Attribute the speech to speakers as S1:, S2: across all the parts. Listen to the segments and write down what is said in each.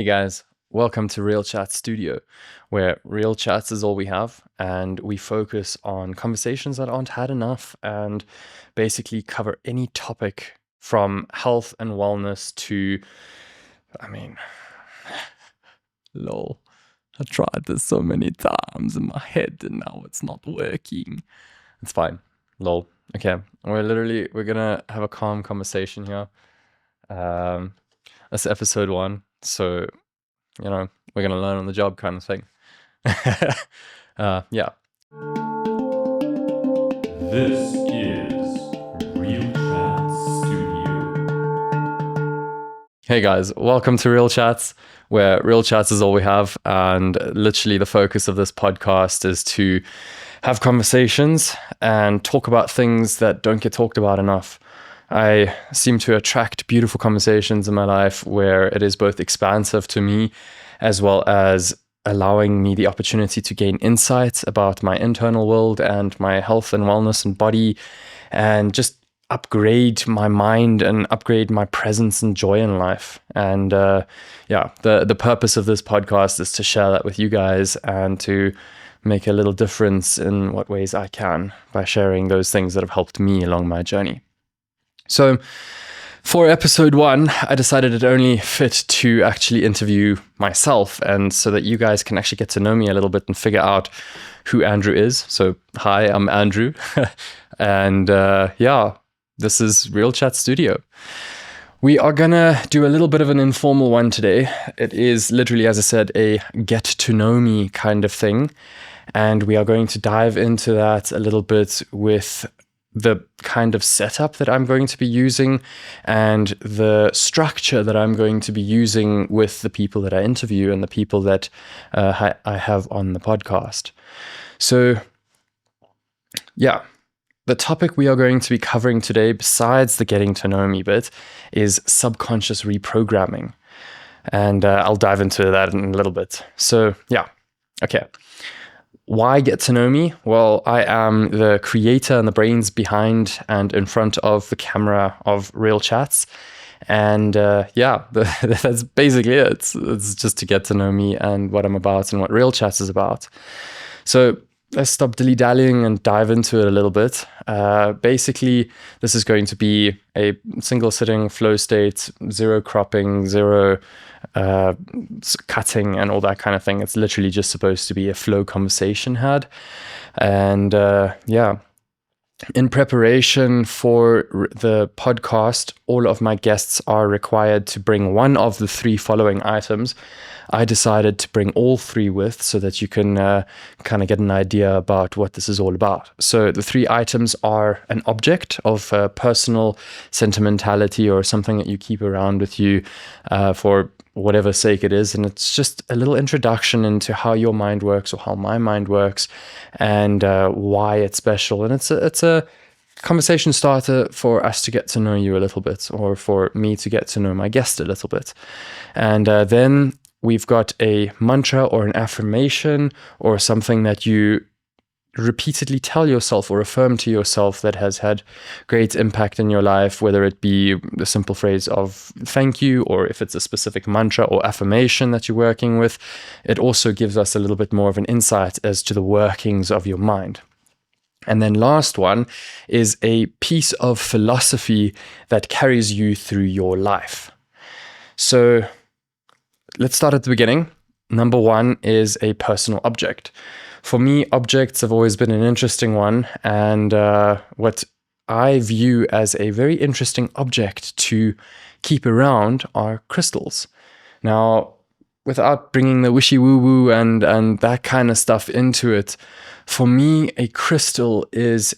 S1: Hey guys, welcome to Real Chat Studio, where real chats is all we have, and we focus on conversations that aren't had enough and basically cover any topic from health and wellness to, I mean, lol. I tried this so many times in my head and now it's not working. It's fine. Lol. Okay. We're gonna have a calm conversation here. That's episode 1. So we're going to learn on the job kind of thing. Yeah.
S2: This is Real Chat Studio.
S1: Hey guys, welcome to Real Chats, where real chats is all we have. And literally the focus of this podcast is to have conversations and talk about things that don't get talked about enough. I seem to attract beautiful conversations in my life where it is both expansive to me as well as allowing me the opportunity to gain insights about my internal world and my health and wellness and body, and just upgrade my mind and upgrade my presence and joy in life. And the purpose of this podcast is to share that with you guys and to make a little difference in what ways I can by sharing those things that have helped me along my journey. So for episode 1, I decided it only fit to actually interview myself, and so that you guys can actually get to know me a little bit and figure out who Andrew is. So hi, I'm Andrew. And this is Real Chat Studio. We are gonna do a little bit of an informal one today. It is literally, as I said, a get to know me kind of thing. And we are going to dive into that a little bit with the kind of setup that I'm going to be using and the structure that I'm going to be using with the people that I interview and the people that I have on the podcast. So, yeah, the topic we are going to be covering today, besides the getting to know me bit, is subconscious reprogramming. And I'll dive into that in a little bit. So, yeah, okay. Why get to know me? Well, I am the creator and the brains behind and in front of the camera of Real Chats. And that's basically it. It's just to get to know me and what I'm about and what Real Chats is about. So let's stop dilly-dallying and dive into it a little bit. Basically, this is going to be a single sitting flow state, zero cropping, zero cutting and all that kind of thing. It's literally just supposed to be a flow conversation had. And in preparation for the podcast, all of my guests are required to bring one of the 3 following items. I decided to bring all 3 with so that you can kind of get an idea about what this is all about. So the 3 items are an object of personal sentimentality or something that you keep around with you for whatever sake it is. And it's just a little introduction into how your mind works or how my mind works and why it's special. And it's a conversation starter for us to get to know you a little bit, or for me to get to know my guest a little bit. And then we've got a mantra or an affirmation or something that you repeatedly tell yourself or affirm to yourself that has had great impact in your life, whether it be the simple phrase of thank you, or if it's a specific mantra or affirmation that you're working with. It also gives us a little bit more of an insight as to the workings of your mind. And then last one is a piece of philosophy that carries you through your life. So let's start at the beginning. Number 1 is a personal object. For me, objects have always been an interesting one, and what I view as a very interesting object to keep around are crystals. Now, without bringing the wishy-woo-woo and that kind of stuff into it, for me, a crystal is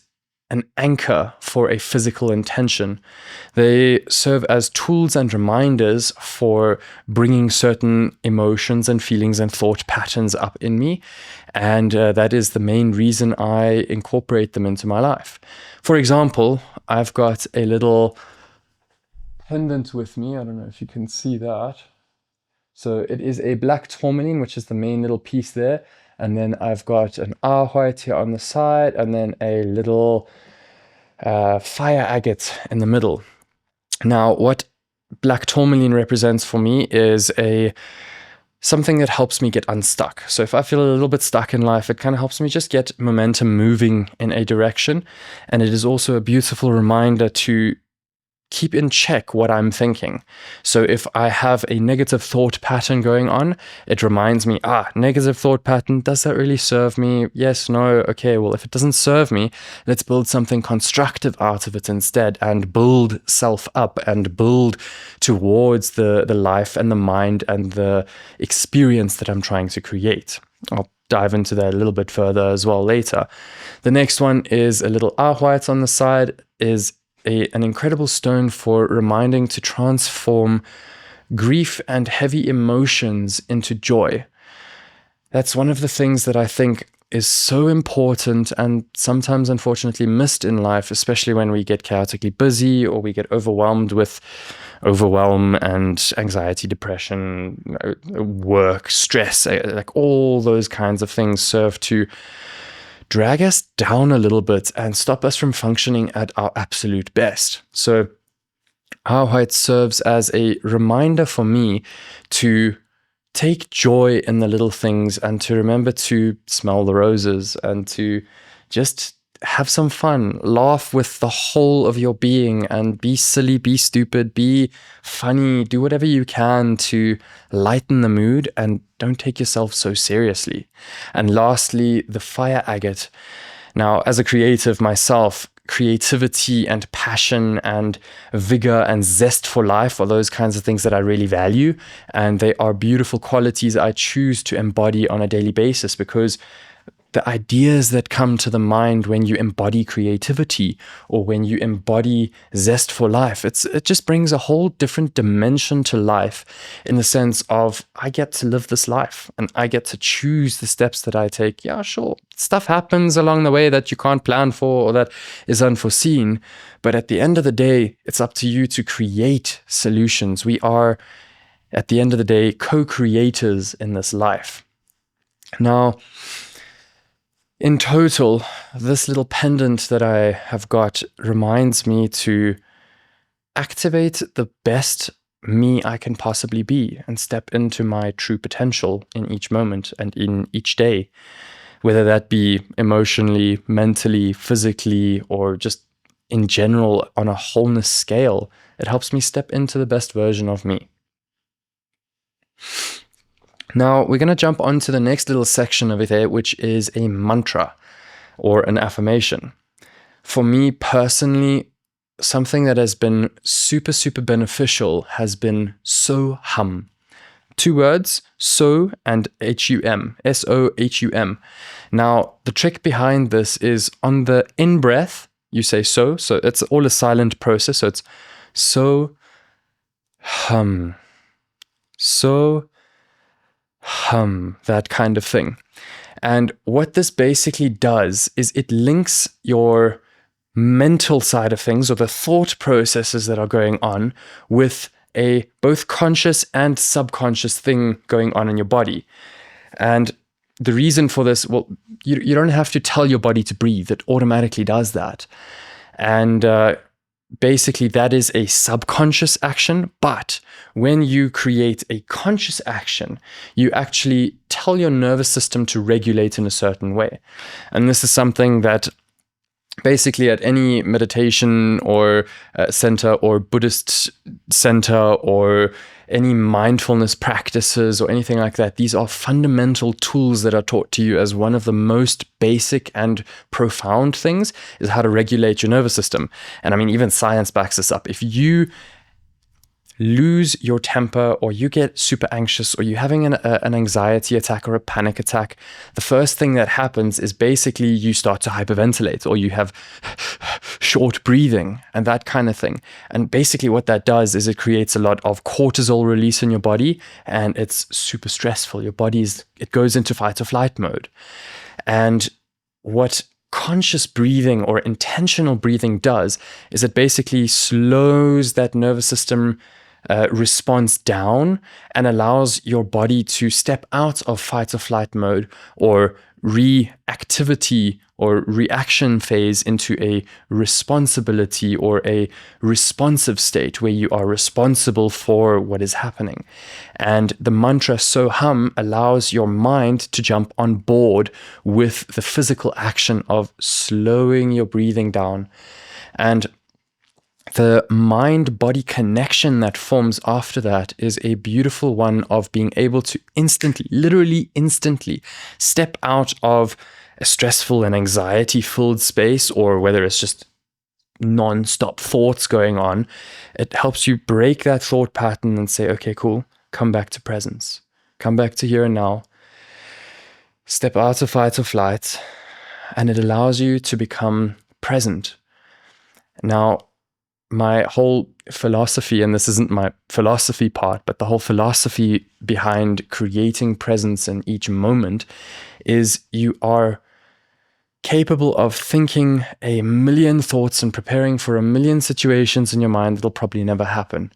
S1: an anchor for a physical intention. They serve as tools and reminders for bringing certain emotions and feelings and thought patterns up in me. And that is the main reason I incorporate them into my life. For example, I've got a little pendant with me. I don't know if you can see that. So it is a black tourmaline, which is the main little piece there. And then I've got an ahorite here on the side, and then a little fire agate in the middle. Now, what black tourmaline represents for me is a something that helps me get unstuck. So if I feel a little bit stuck in life, it kind of helps me just get momentum moving in a direction. And it is also a beautiful reminder to keep in check what I'm thinking. So if I have a negative thought pattern going on, it reminds me, negative thought pattern, does that really serve me? Yes, no, okay, well, if it doesn't serve me, let's build something constructive out of it instead and build self up and build towards the life and the mind and the experience that I'm trying to create. I'll dive into that a little bit further as well later. The next one is a little ahwite on the side, is an incredible stone for reminding to transform grief and heavy emotions into joy. That's one of the things that I think is so important and sometimes unfortunately missed in life, especially when we get chaotically busy or we get overwhelmed with overwhelm and anxiety, depression, work, stress, like all those kinds of things serve to drag us down a little bit and stop us from functioning at our absolute best. So ahwite serves as a reminder for me to take joy in the little things and to remember to smell the roses and to just have some fun, laugh with the whole of your being and be silly, be stupid, be funny, do whatever you can to lighten the mood and don't take yourself so seriously. And lastly, the fire agate. Now, as a creative myself, creativity and passion and vigor and zest for life are those kinds of things that I really value. And they are beautiful qualities I choose to embody on a daily basis because the ideas that come to the mind when you embody creativity or when you embody zest for life, it just brings a whole different dimension to life in the sense of I get to live this life and I get to choose the steps that I take. Yeah, sure, stuff happens along the way that you can't plan for or that is unforeseen. But at the end of the day, it's up to you to create solutions. We are, at the end of the day, co-creators in this life. Now, in total, this little pendant that I have got reminds me to activate the best me I can possibly be and step into my true potential in each moment and in each day, whether that be emotionally, mentally, physically, or just in general on a wholeness scale. It helps me step into the best version of me. Now, we're going to jump on to the next little section of it here, which is a mantra or an affirmation. For me personally, something that has been super, super beneficial has been so hum. 2 words, so and H-U-M, S-O-H-U-M. Now, the trick behind this is on the in-breath, you say so it's all a silent process, so it's so hum, so hum, that kind of thing. And what this basically does is it links your mental side of things or the thought processes that are going on with a both conscious and subconscious thing going on in your body. And the reason for this, well, you don't have to tell your body to breathe. It automatically does that. And basically, that is a subconscious action. But when you create a conscious action, you actually tell your nervous system to regulate in a certain way. And this is something that basically at any meditation or center or Buddhist center or any mindfulness practices or anything like that, these are fundamental tools that are taught to you as one of the most basic and profound things is how to regulate your nervous system. And I mean, even science backs this up. If you lose your temper or you get super anxious or you're having an anxiety attack or a panic attack, the first thing that happens is basically you start to hyperventilate or you have short breathing and that kind of thing. And basically what that does is it creates a lot of cortisol release in your body and it's super stressful. Your body it goes into fight or flight mode. And what conscious breathing or intentional breathing does is it basically slows that nervous system response down and allows your body to step out of fight or flight mode or reactivity or reaction phase into a responsibility or a responsive state where you are responsible for what is happening. And the mantra Soham allows your mind to jump on board with the physical action of slowing your breathing down. And the mind-body connection that forms after that is a beautiful one of being able to instantly, literally instantly, step out of a stressful and anxiety-filled space, or whether it's just non-stop thoughts going on. It helps you break that thought pattern and say, okay, cool, come back to presence. Come back to here and now. Step out of fight or flight. And it allows you to become present. Now, my whole philosophy, and this isn't my philosophy part, but the whole philosophy behind creating presence in each moment is you are capable of thinking a million thoughts and preparing for a million situations in your mind that'll probably never happen.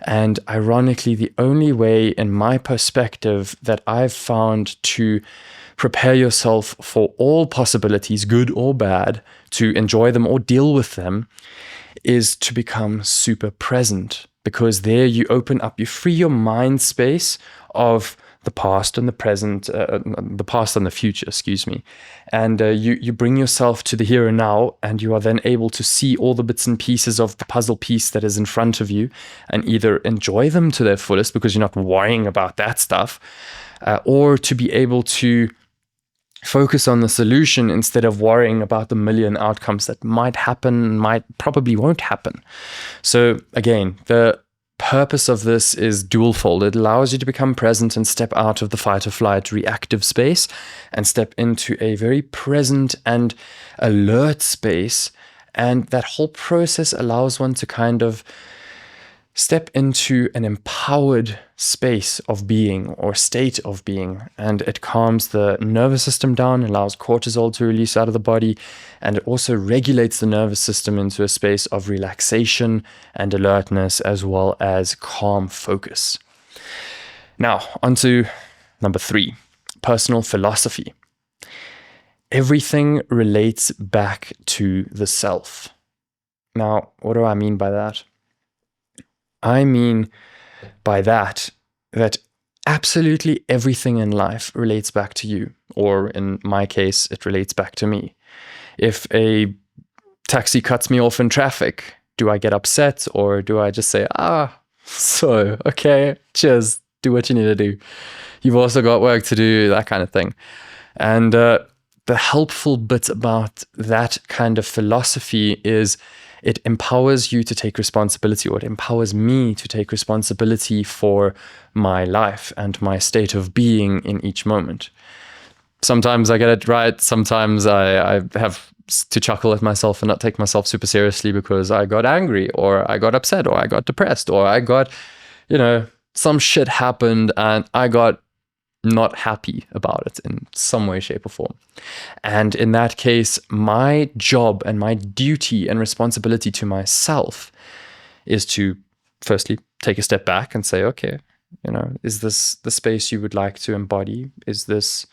S1: And ironically, the only way, in my perspective, that I've found to prepare yourself for all possibilities, good or bad, to enjoy them or deal with them, is to become super present, because there you open up, you free your mind space of the past and the present, the past and the future, and you bring yourself to the here and now, and you are then able to see all the bits and pieces of the puzzle piece that is in front of you and either enjoy them to their fullest because you're not worrying about that stuff, or to be able to focus on the solution instead of worrying about the million outcomes that might happen, probably won't happen. So again, the purpose of this is dual-fold. It allows you to become present and step out of the fight or flight reactive space and step into a very present and alert space. And that whole process allows one to kind of step into an empowered space of being or state of being, and it calms the nervous system down, allows cortisol to release out of the body, and it also regulates the nervous system into a space of relaxation and alertness, as well as calm focus. Now, on to number 3, personal philosophy. Everything relates back to the self. Now, what do I mean by that? I mean by that absolutely everything in life relates back to you, or in my case, it relates back to me. If a taxi cuts me off in traffic, do I get upset, or do I just say, okay, cheers, do what you need to do. You've also got work to do, that kind of thing. And the helpful bit about that kind of philosophy is it empowers you to take responsibility, or it empowers me to take responsibility for my life and my state of being in each moment. Sometimes I get it right. Sometimes I have to chuckle at myself and not take myself super seriously because I got angry, or I got upset, or I got depressed, or I got, some shit happened and I got not happy about it in some way, shape, or form. And in that case, my job and my duty and responsibility to myself is to firstly take a step back and say, okay, is this the space you would like to embody? Is this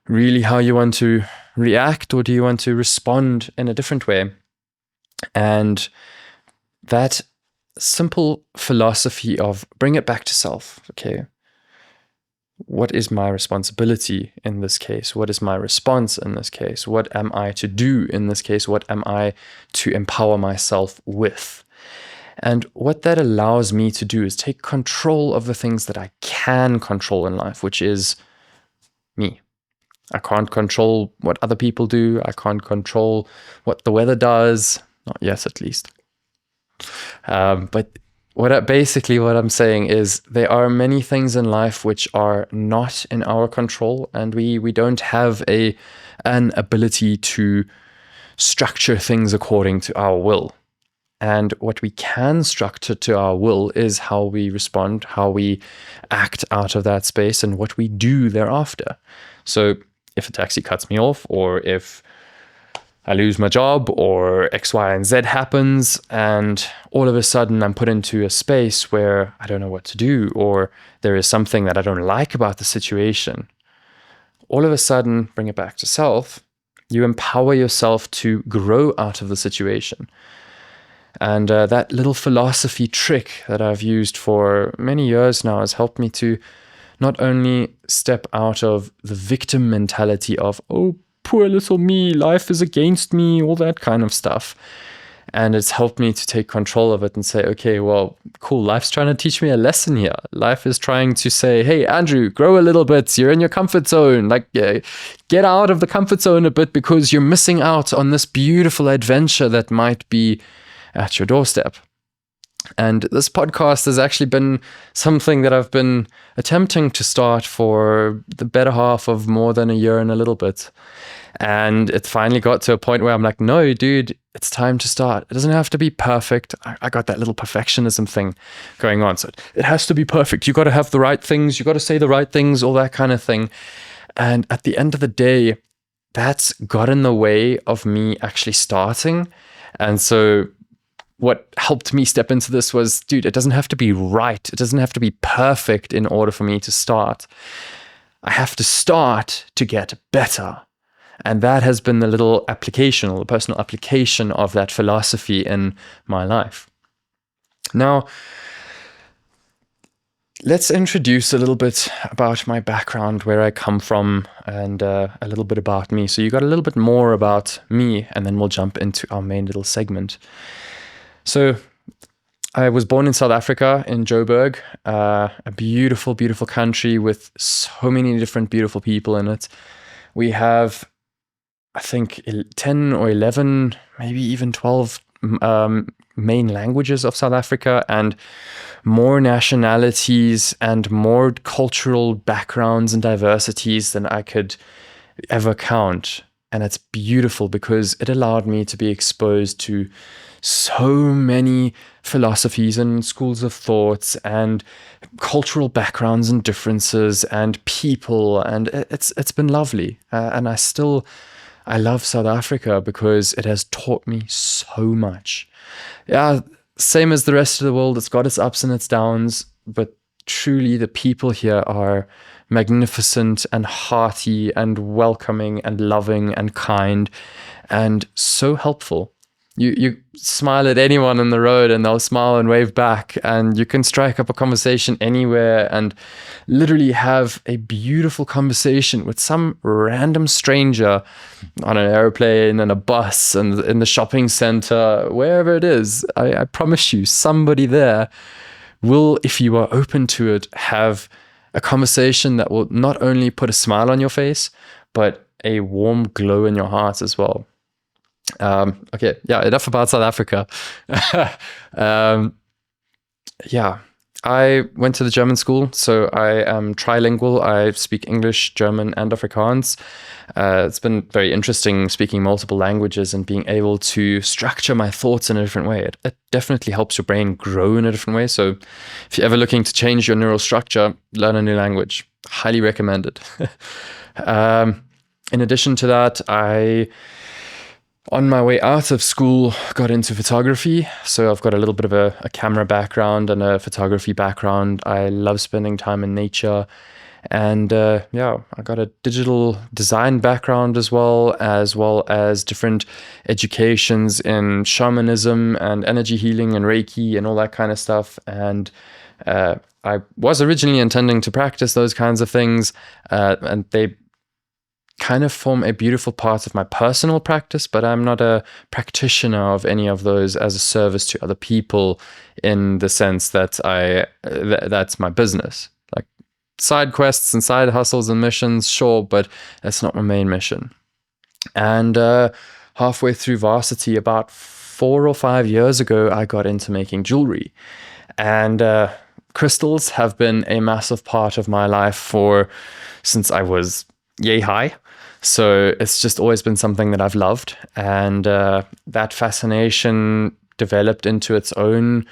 S1: really how you want to react, or do you want to respond in a different way? And that simple philosophy of bring it back to self, okay? What is my responsibility in this case? What is my response in this case? What am I to do in this case? What am I to empower myself with? And what that allows me to do is take control of the things that I can control in life, which is me. I can't control what other people do. I can't control what the weather does. Not yet, at least. But what I'm saying is there are many things in life which are not in our control, and we don't have an ability to structure things according to our will. And what we can structure to our will is how we respond, how we act out of that space, and what we do thereafter. So if a taxi cuts me off, or if I lose my job, or X, Y, and Z happens, and all of a sudden I'm put into a space where I don't know what to do, or there is something that I don't like about the situation, all of a sudden, bring it back to self, you empower yourself to grow out of the situation. And that little philosophy trick that I've used for many years now has helped me to not only step out of the victim mentality of, oh, poor little me, life is against me, all that kind of stuff. And it's helped me to take control of it and say, okay, well, cool, life's trying to teach me a lesson here. Life is trying to say, hey, Andrew, grow a little bit. You're in your comfort zone. Like, get out of the comfort zone a bit because you're missing out on this beautiful adventure that might be at your doorstep. And this podcast has actually been something that I've been attempting to start for the better half of more than a year and a little bit. And it finally got to a point where I'm like, no, dude, it's time to start. It doesn't have to be perfect. I got that little perfectionism thing going on. So it has to be perfect. You got to have the right things. You got to say the right things, all that kind of thing. And at the end of the day, that's got in the way of me actually starting. And so what helped me step into this was, dude, it doesn't have to be right. It doesn't have to be perfect in order for me to start. I have to start to get better. And that has been the little application, or the personal application of that philosophy in my life. Now, let's introduce a little bit about my background, where I come from, and a little bit about me. So you got a little bit more about me, and then we'll jump into our main little segment. So I was born in South Africa, in Joburg, a beautiful, beautiful country with so many different beautiful people in it. We have, I think, 10 or 11, maybe even 12 main languages of South Africa, and more nationalities and more cultural backgrounds and diversities than I could ever count. And it's beautiful because it allowed me to be exposed to so many philosophies and schools of thoughts and cultural backgrounds and differences and people. And it's been lovely. And I love South Africa because it has taught me so much. Yeah, same as the rest of the world, it's got its ups and its downs, but truly the people here are magnificent and hearty and welcoming and loving and kind and so helpful. You smile at anyone on the road and they'll smile and wave back, and you can strike up a conversation anywhere and literally have a beautiful conversation with some random stranger on an airplane and a bus and in the shopping center, wherever it is. I promise you, somebody there will, if you are open to it, have a conversation that will not only put a smile on your face, but a warm glow in your heart as well. Okay, yeah, enough about South Africa. Yeah, I went to the German school, so I am trilingual. I speak English, German, and Afrikaans. It's been very interesting speaking multiple languages and being able to structure my thoughts in a different way. It definitely helps your brain grow in a different way. So if you're ever looking to change your neural structure, learn a new language. Highly recommended. In addition to that, on my way out of school, got into photography. So I've got a little bit of a camera background and a photography background. I love spending time in nature. And I got a digital design background as well as different educations in shamanism and energy healing and Reiki and all that kind of stuff. And I was originally intending to practice those kinds of things, and they kind of form a beautiful part of my personal practice, but I'm not a practitioner of any of those as a service to other people in the sense that that's my business. Like side quests and side hustles and missions, sure, but that's not my main mission. And halfway through varsity, about 4 or 5 years ago, I got into making jewelry. And crystals have been a massive part of my life since I was yay high. So it's just always been something that I've loved. And that fascination developed into its own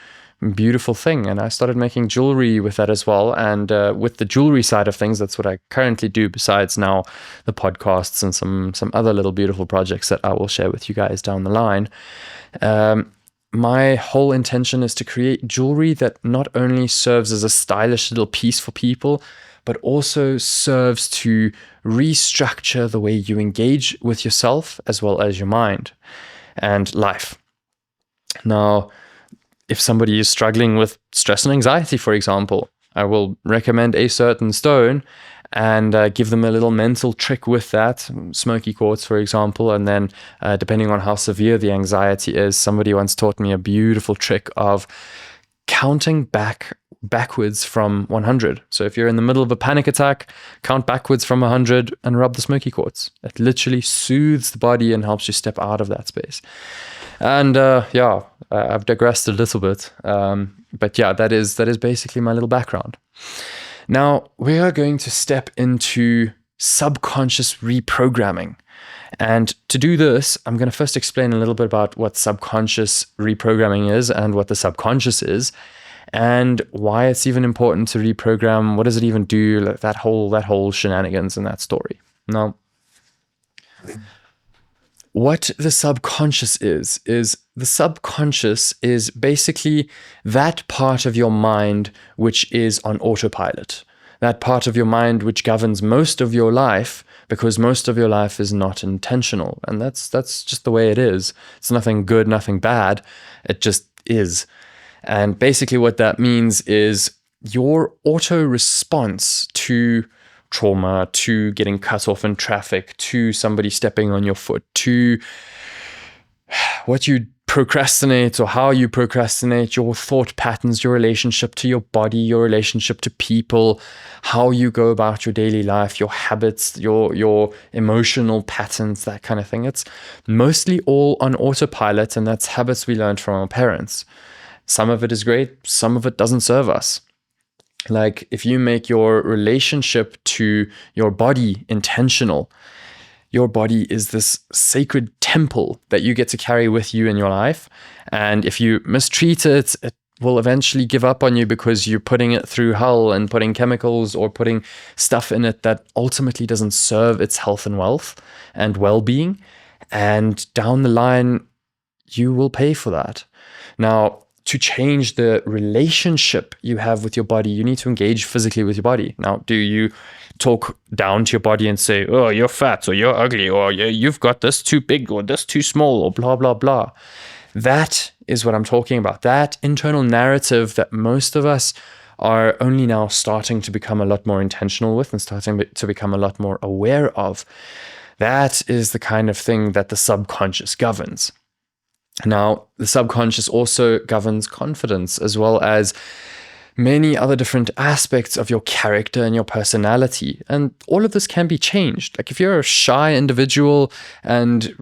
S1: beautiful thing. And I started making jewelry with that as well. And with the jewelry side of things, that's what I currently do, besides now the podcasts and some other little beautiful projects that I will share with you guys down the line. my whole intention is to create jewelry that not only serves as a stylish little piece for people, but also serves to restructure the way you engage with yourself as well as your mind and life. Now, if somebody is struggling with stress and anxiety, for example, I will recommend a certain stone and give them a little mental trick with that, smoky quartz, for example. And then depending on how severe the anxiety is, somebody once taught me a beautiful trick of counting backwards from 100. So if you're in the middle of a panic attack, count backwards from 100 and rub the smoky quartz. It literally soothes the body and helps you step out of that space. And I've digressed a little bit. But yeah, that is basically my little background. Now, we are going to step into subconscious reprogramming. And to do this, I'm going to first explain a little bit about what subconscious reprogramming is and what the subconscious is, and why it's even important to reprogram. What does it even do? Like that whole shenanigans in that story. Now, what the subconscious is the subconscious is basically that part of your mind which is on autopilot, that part of your mind which governs most of your life, because most of your life is not intentional. And that's just the way it is. It's nothing good, nothing bad. It just is. And basically what that means is your auto response to trauma, to getting cut off in traffic, to somebody stepping on your foot, to what you procrastinate or how you procrastinate, your thought patterns, your relationship to your body, your relationship to people, how you go about your daily life, your habits, your emotional patterns, that kind of thing. It's mostly all on autopilot, and that's habits we learned from our parents. Some of it is great, some of it doesn't serve us. Like if you make your relationship to your body intentional, your body is this sacred temple that you get to carry with you in your life. And if you mistreat it, it will eventually give up on you because you're putting it through hell and putting chemicals or putting stuff in it that ultimately doesn't serve its health and wealth and well-being. And down the line, you will pay for that. Now, to change the relationship you have with your body, you need to engage physically with your body. Now, do you talk down to your body and say, oh, you're fat, or you're ugly, or you've got this too big, or this too small, or blah, blah, blah? That is what I'm talking about. That internal narrative that most of us are only now starting to become a lot more intentional with and starting to become a lot more aware of. That is the kind of thing that the subconscious governs. Now, the subconscious also governs confidence, as well as many other different aspects of your character and your personality. And all of this can be changed. Like if you're a shy individual and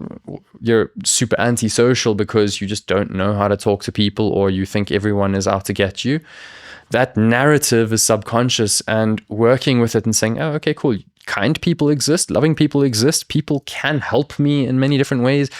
S1: you're super antisocial because you just don't know how to talk to people, or you think everyone is out to get you, that narrative is subconscious, and working with it and saying, oh, okay, cool. Kind people exist, loving people exist, people can help me in many different ways.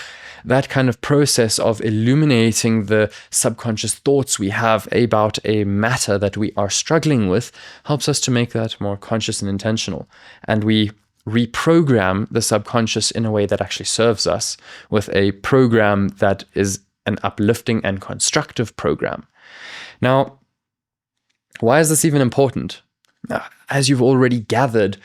S1: That kind of process of illuminating the subconscious thoughts we have about a matter that we are struggling with helps us to make that more conscious and intentional. And we reprogram the subconscious in a way that actually serves us with a program that is an uplifting and constructive program. Now, why is this even important? As you've already gathered,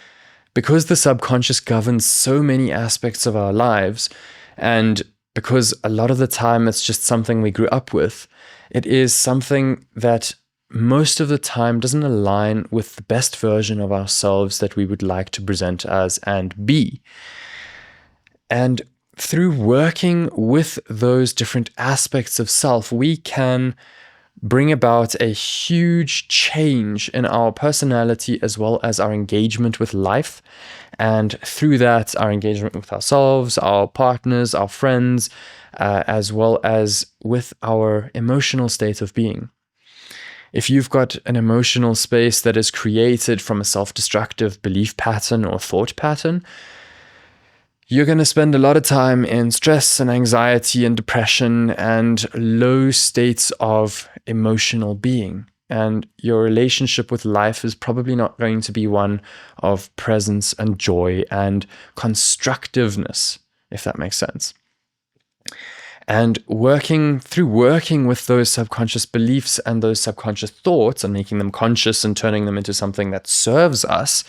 S1: because the subconscious governs so many aspects of our lives, and because a lot of the time it's just something we grew up with, it is something that most of the time doesn't align with the best version of ourselves that we would like to present as and be. And through working with those different aspects of self, we can bring about a huge change in our personality as well as our engagement with life. And through that, our engagement with ourselves, our partners, our friends, as well as with our emotional state of being. If you've got an emotional space that is created from a self-destructive belief pattern or thought pattern, you're going to spend a lot of time in stress and anxiety and depression and low states of emotional being. And your relationship with life is probably not going to be one of presence and joy and constructiveness, if that makes sense. And working with those subconscious beliefs and those subconscious thoughts and making them conscious and turning them into something that serves us,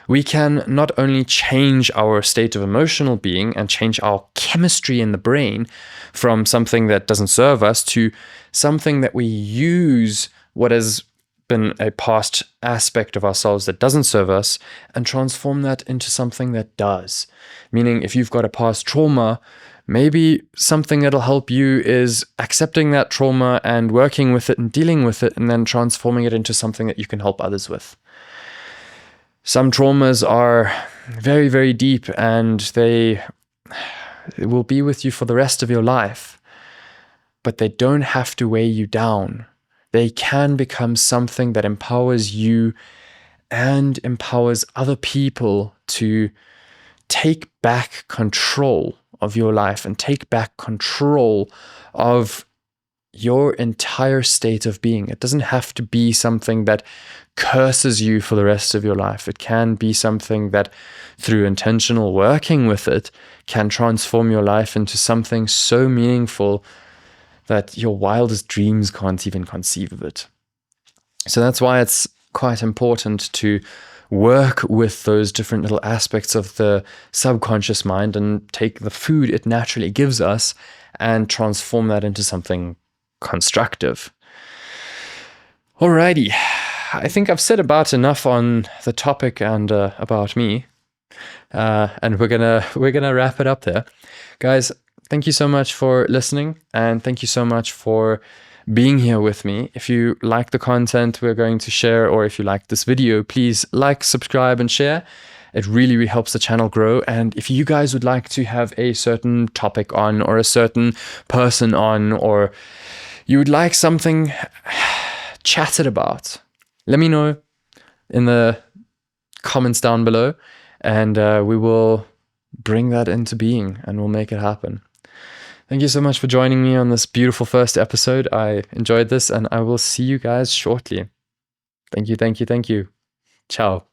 S1: we can not only change our state of emotional being and change our chemistry in the brain from something that doesn't serve us to something that we use what has been a past aspect of ourselves that doesn't serve us and transform that into something that does. Meaning, if you've got a past trauma, maybe something that'll help you is accepting that trauma and working with it and dealing with it and then transforming it into something that you can help others with. Some traumas are very, very deep and they will be with you for the rest of your life, but they don't have to weigh you down. They can become something that empowers you and empowers other people to take back control of your life and take back control of your entire state of being. It doesn't have to be something that curses you for the rest of your life. It can be something that, through intentional working with it, can transform your life into something so meaningful that your wildest dreams can't even conceive of it. So that's why it's quite important to work with those different little aspects of the subconscious mind and take the food it naturally gives us and transform that into something constructive. Alrighty, I think I've said about enough on the topic and about me, and we're gonna wrap it up there, guys. Thank you so much for listening, and thank you so much for being here with me. If you like the content we're going to share, or if you like this video, please like, subscribe, and share. It really, really helps the channel grow. And if you guys would like to have a certain topic on, or a certain person on, or you would like something chatted about, let me know in the comments down below, and we will bring that into being and we'll make it happen. Thank you so much for joining me on this beautiful first episode. I enjoyed this, and I will see you guys shortly. Thank you, thank you, thank you. Ciao.